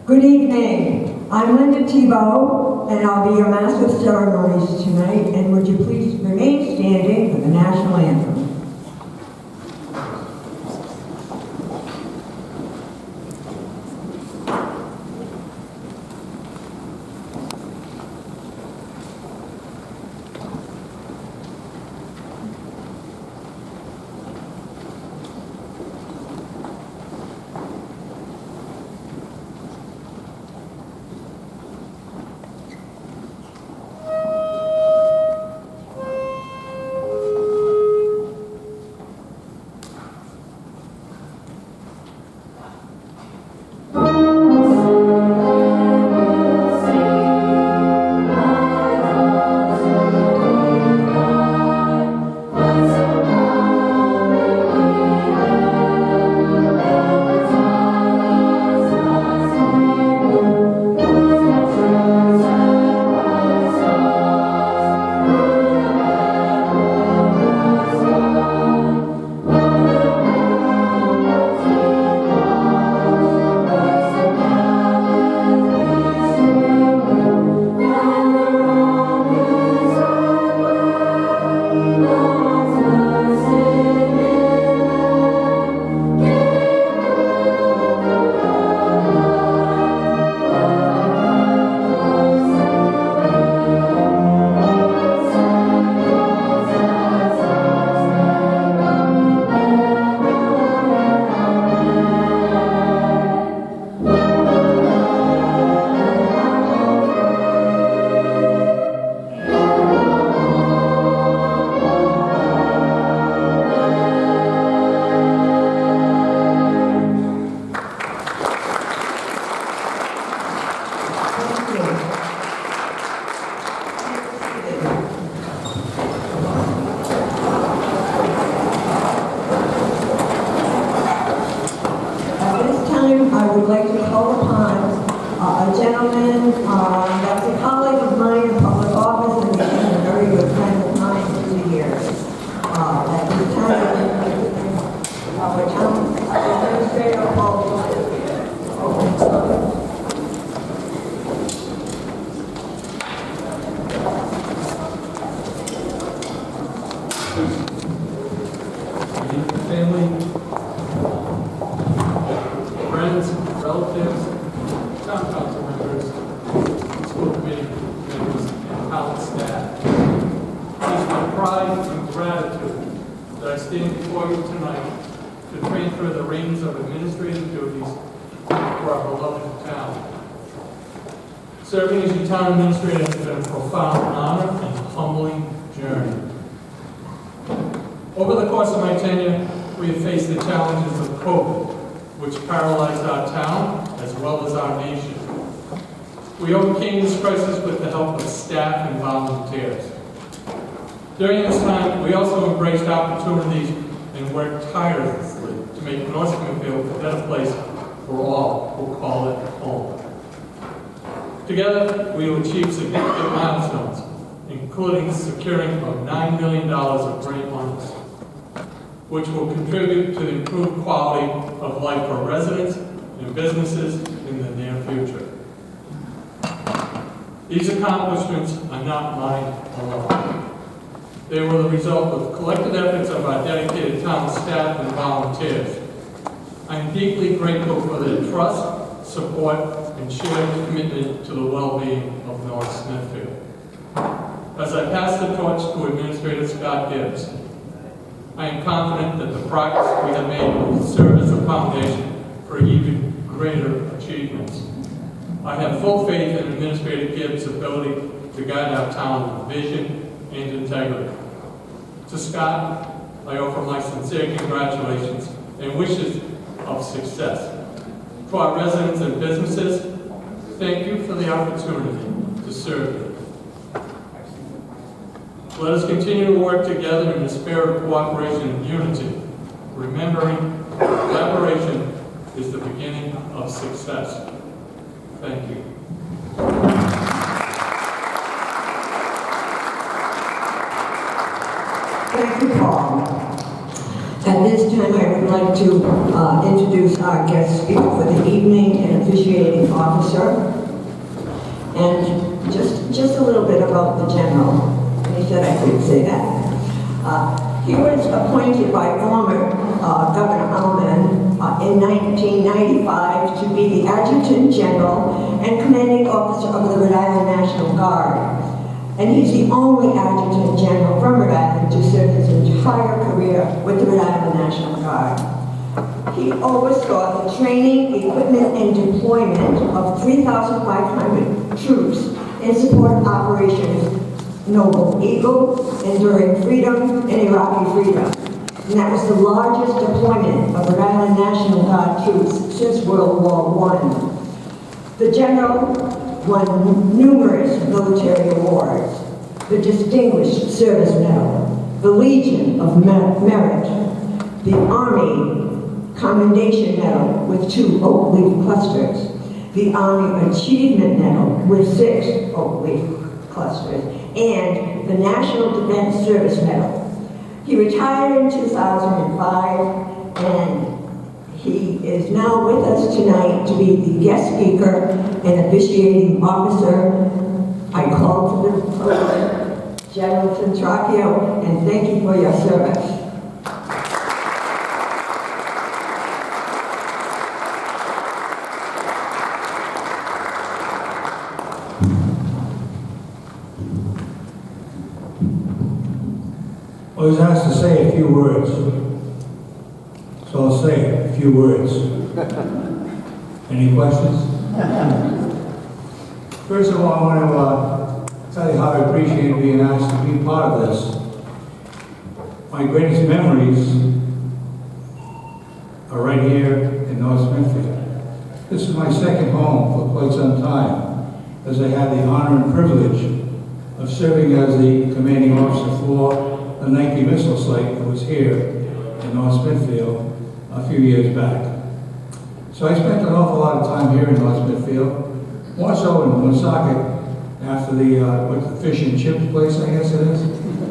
Good evening. I'm Linda Tebow, and I'll be your master of ceremonies tonight. And would you please remain standing for the national anthem? I would like to call upon a gentleman that's a colleague of mine in public office and a very good friend of mine through the years. At this time, our town administrator, Paul. Family, friends, relatives, town council members, school committee members, and town staff. It is my pride and gratitude that I stand before you tonight to transfer the reins of administrative duties for our beloved town. Serving as your town administrator has been a profound honor and humbling journey. Over the course of my tenure, we have faced the challenges of COVID, which paralyzed our town as well as our nation. We overcame this crisis with the help of staff and volunteers. During this time, we also embraced opportunities and worked tirelessly to make North Smithfield a better place for all who call it home. Together, we have achieved significant milestones, including securing of $9 million of grant monies, which will contribute to the improved quality of life for residents and businesses in the near future. These accomplishments are not mine alone. They were the result of collective efforts of our dedicated town staff and volunteers. I am deeply grateful for their trust, support, and shared commitment to the well-being of North Smithfield. As I pass the torch to Administrator Scott Gibbs, I am confident that the progress we have made will serve as a foundation for even greater achievements. I have full faith in Administrator Gibbs' ability to guide our town with vision and integrity. To Scott, I offer my sincere congratulations and wishes of success. To our residents and businesses, thank you for the opportunity to serve you. Let us continue to work together in the spirit of cooperation and unity, remembering collaboration is the beginning of success. Thank you. Thank you, Paul. At this time, I would like to introduce our guest speaker for the evening, an officiating officer. And just a little bit about the general. He said I could say that. He was appointed by former Governor Alman in 1995 to be the Adjutant General and Commanding Officer of the Rhode Island National Guard. And he's the only Adjutant General from Rhode Island to serve his entire career with the Rhode Island National Guard. He oversaw the training, equipment, and deployment of 3,500 troops in support of Operations Noble Eagle, Enduring Freedom, and Iraqi Freedom. And that was the largest deployment of Rhode Island National Guard troops since World War I. The General won numerous military awards: the Distinguished Service Medal, the Legion of Merit, the Army Commendation Medal with 2 oak leaf clusters, the Army Achievement Medal with 6 oak leaf clusters, and the National Defense Service Medal. He retired in 2005, and he is now with us tonight to be the guest speaker and officiating officer. I call to the podium General Centracchio, and thank you for your service. I was asked to say a few words, so I'll say a few words. Any questions? First of all, I want to tell you how I appreciate being asked to be part of this. My greatest memories are right here in North Smithfield. This is my second home for quite some time, as I had the honor and privilege of serving as the commanding officer for the Nike missile site that was here in North Smithfield a few years back. So I spent an awful lot of time here in North Smithfield, more so in Woonsocket, after the fish and chips place, I guess it is.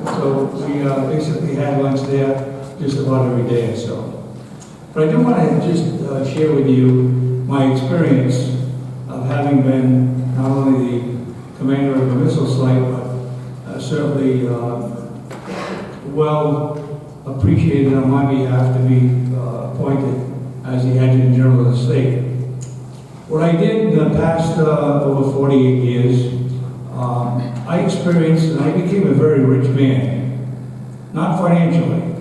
So we basically had lunch there just about every day or so. But I do want to just share with you my experience of having been not only the commander of the missile site, but certainly well appreciated on my behalf to be appointed as the Adjutant General of the state. What I did in the past over 48 years, I experienced and I became a very rich man, not financially,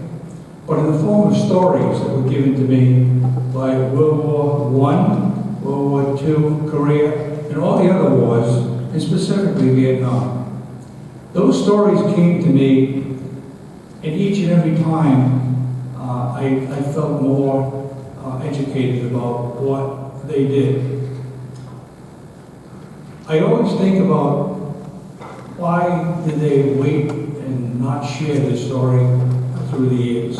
but in the form of stories that were given to me by World War I, World War II, Korea, and all the other wars, and specifically Vietnam. Those stories came to me, and each and every time I felt more educated about what they did. I always think about why did they wait and not share this story through the years.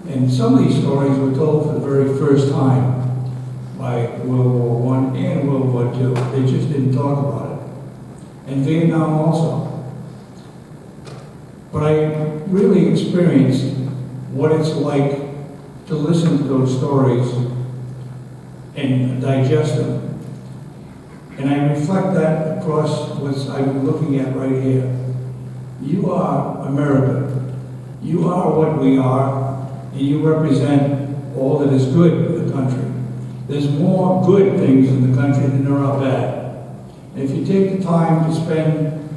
And some of these stories were told for the very first time by World War I and World War II. They just didn't talk about it. And Vietnam also. But I really experienced what it's like to listen to those stories and digest them. And I reflect that across what I'm looking at right here. You are America. You are what we are, and you represent all that is good in the country. There's more good things in the country than there are bad. And if you take the time to spend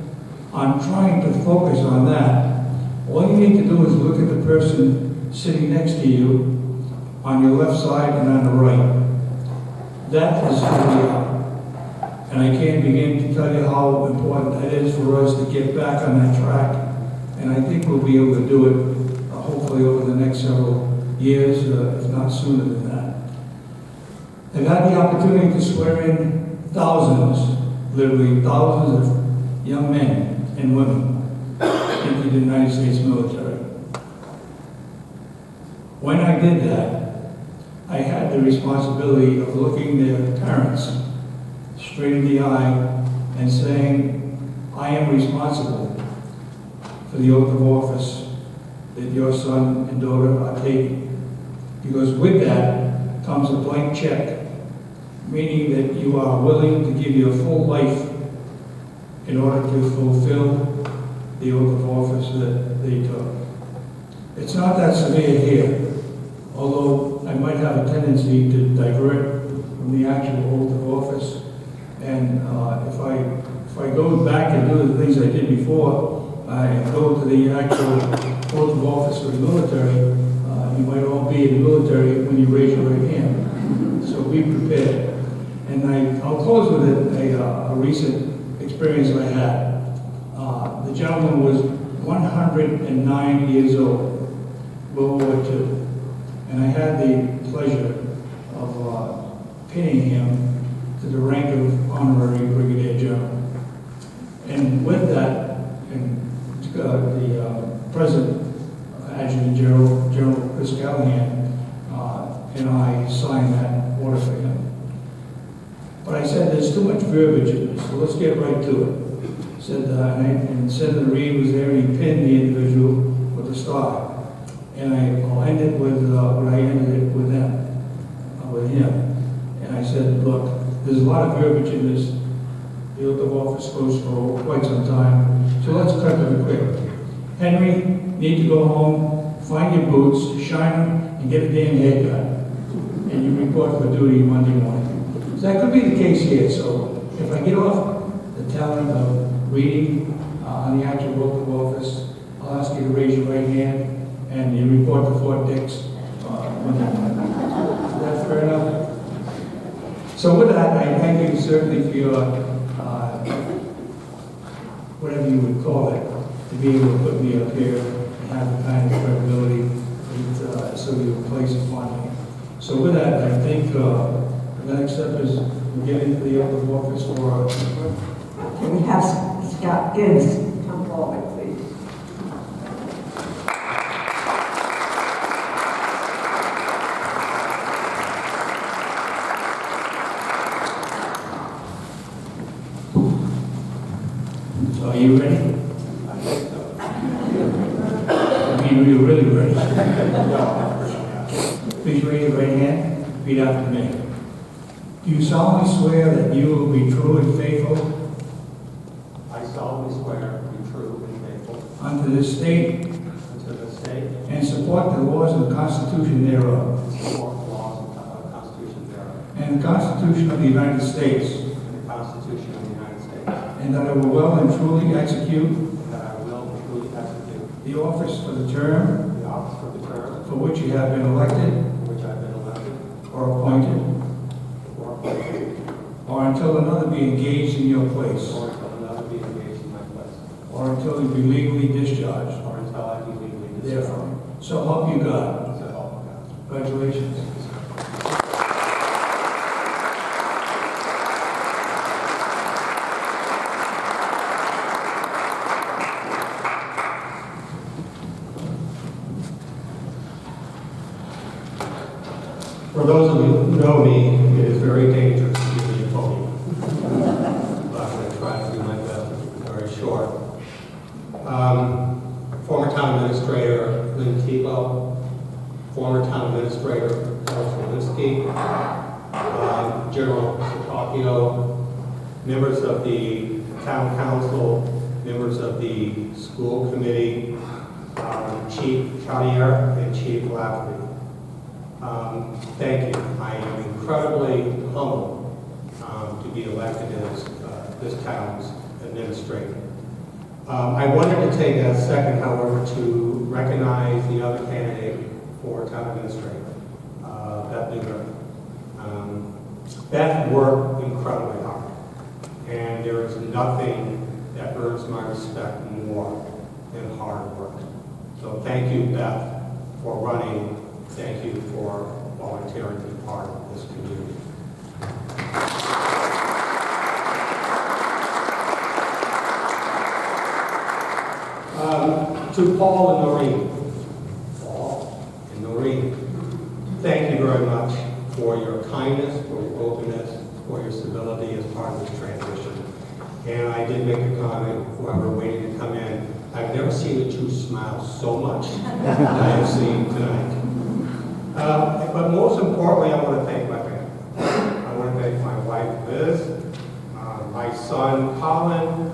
on trying to focus on that, all you need to do is look at the person sitting next to you on your left side and on the right. That is who we are. And I can't begin to tell you how important that is for us to get back on that track. And I think we'll be able to do it hopefully over the next several years, if not sooner than that. I've had the opportunity to swear in thousands, literally thousands of young men and women into the United States military. When I did that, I had the responsibility of looking their parents straight in the eye and saying, I am responsible for the oath of office that your son and daughter are taking. Because with that comes a blank check, meaning that you are willing to give your full life in order to fulfill the oath of office that they took. It's not that severe here, although I might have a tendency to divert from the actual oath of office. And if I go back and do the things I did before, I go to the actual oath of office of the military, you might all be in the military when you raise your right hand. So be prepared. And I'll close with a recent experience I had. The gentleman was 109 years old, World War II. And I had the pleasure of pinning him to the rank of honorary brigadier general. And with that, the present adjutant general, General Chris Callahan, and I signed that order for him. But I said, there's too much verbiage in this, so let's get right to it. Said, and Senator Reed was there, and he pinned the individual with a star. And I'll end it with what I ended it with them, with him. And I said, look, there's a lot of verbiage in this. The oath of office goes for quite some time, so let's cut to the quick. Henry, need to go home, find your boots, shine them, and get a damn haircut. And you report for duty Monday morning. So that could be the case here. So if I get off the talent of reading on the actual oath of office, I'll ask you to raise your right hand and you report to Fort Dix Monday morning. Is that fair enough? So with that, I thank you certainly for your, whatever you would call it, to be able to put me up here and have the kind of credibility that so you place upon me. So with that, I think the next step is we get into the oath of office for... Can we have Scott Gibbs come forward, please? So are you ready? I think so. I mean, are you really ready? Please raise your right hand. Repeat after me. Do you solemnly swear that you will be true and faithful I solemnly swear to be true and faithful unto this state unto the state and support the laws and the Constitution thereof, and support the laws and Constitution thereof, and the Constitution of the United States, and the Constitution of the United States, and that I will well and truly execute and that I will truly execute the office for the term the office for the term for which you have been elected for which I have been elected or appointed, or appointed, or until another be engaged in your place, or until another be engaged in my place, or until you be legally discharged or until I be legally discharged. therefrom. So help you God. So help me God. Congratulations. For those of you who know me, it is very dangerous to give me a podium. But I'm going to try to do my best to keep it very short. Former town administrator Lynn Tebow, former town administrator Paul Swalinski, General Satopio, members of the town council, members of the school committee, Chief Chartier and Chief Lafferty. Thank you. I am incredibly humbled to be elected as this town's administrator. I wanted to take a second, however, to recognize the other candidate for town administrator, Beth Newberg. Beth worked incredibly hard, and there is nothing that earns my respect more than hard work. So thank you, Beth, for running. Thank you for volunteering to be part of this community. To Paul and Noreen. Paul and Noreen, thank you very much for your kindness, for your openness, for your civility as part of this transition. And I did make a comment while we were waiting to come in. I've never seen the two smile so much as I have seen tonight. But most importantly, I want to thank my family. I want to thank my wife, Liz, my son, Colin,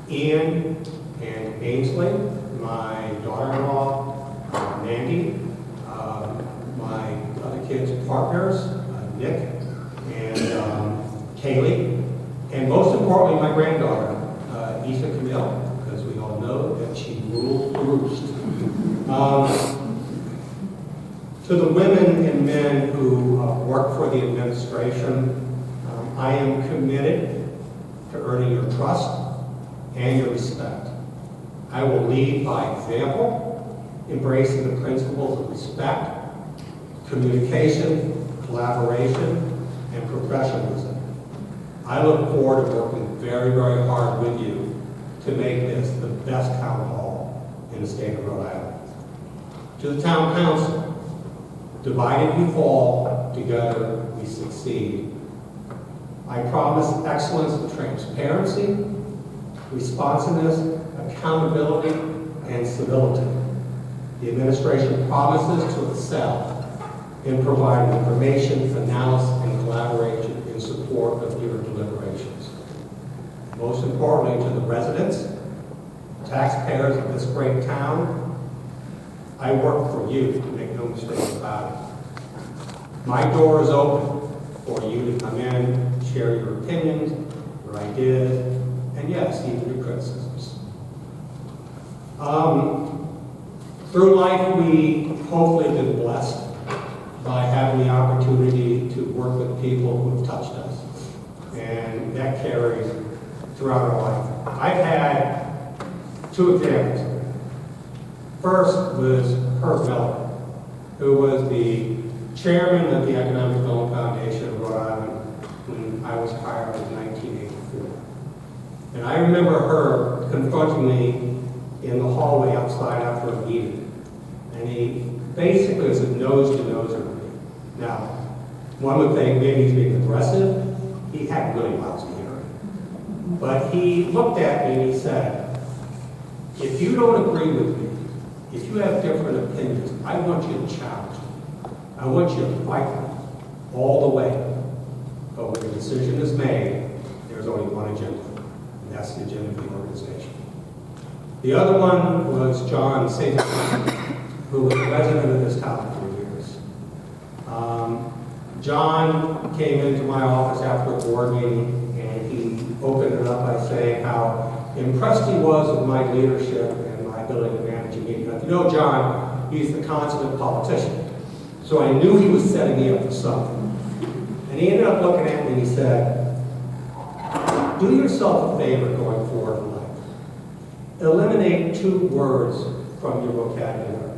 Ian, and Ainsley, my daughter-in-law, Mandy, my other kids' partners, Nick and Kaylee, and most importantly, my granddaughter, Issa Camille, because we all know that she rules the roost. To the women and men who work for the administration, I am committed to earning your trust and your respect. I will lead by example, embracing the principles of respect, communication, collaboration, and professionalism. I look forward to working very, very hard with you to make this the best town hall in the state of Rhode Island. To the town council, divided we fall, together we succeed. I promise excellence and transparency, responsiveness, accountability, and civility. The administration promises to excel in providing information, analysis, and collaboration in support of your deliberations. Most importantly, to the residents, taxpayers of this great town, I work for you, make no mistake about it. My door is open for you to come in, share your opinions, your ideas, and yes, even your criticisms. Through life, we hopefully have been blessed by having the opportunity to work with people who have touched us. And that carries throughout our life. I've had two examples. First was Herb Miller, who was the chairman of the Economic Development Foundation of Rhode Island when I was hired in 1984. And I remember her confronting me in the hallway outside after a meeting. And he basically was a nose-to-nose with me. Now, one would think maybe he's being aggressive. He had really lousy hearing. But he looked at me and he said, if you don't agree with me, if you have different opinions, I want you to challenge me. I want you to fight me all the way. But when the decision is made, there's only one agenda, and that's the agenda of the organization. The other one was John St. who was president of this town for years. John came into my office after a board meeting, and he opened it up by saying how impressed he was with my leadership and my ability to manage a meeting. Now, if you know John, he's the consummate politician. So I knew he was setting me up for something. And he ended up looking at me and he said, do yourself a favor going forward in life. Eliminate two words from your vocabulary.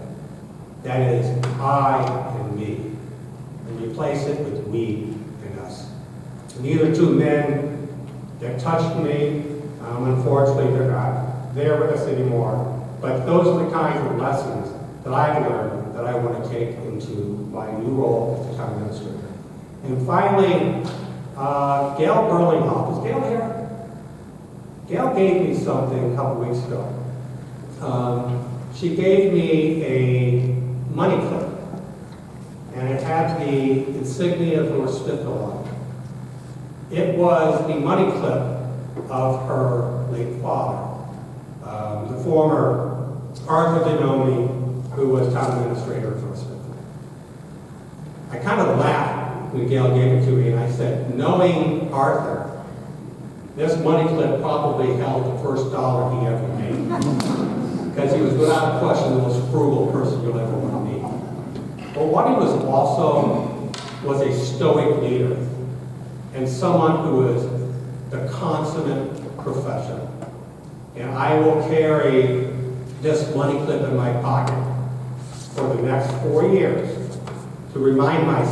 That is, I and me. And replace it with we and us. And these are two men that touched me. Unfortunately, they're not there with us anymore. But those are the kinds of lessons that I've learned that I want to take into my new role as the town administrator. And finally, Gail Burlinghoff. Is Gail here? Gail gave me something a couple weeks ago. She gave me a money clip, and it had the insignia of North Smithfield on it. It was the money clip of her late father, the former Arthur Denomi, who was town administrator of North Smithfield. I kind of laughed when Gail gave it to me, and I said, knowing Arthur, this money clip probably held the first dollar he ever made. Because he was without a question the most frugal person you'll ever want to meet. But what he was also was a stoic leader and someone who was the consummate professional. And I will carry this money clip in my pocket for the next 4 years to remind myself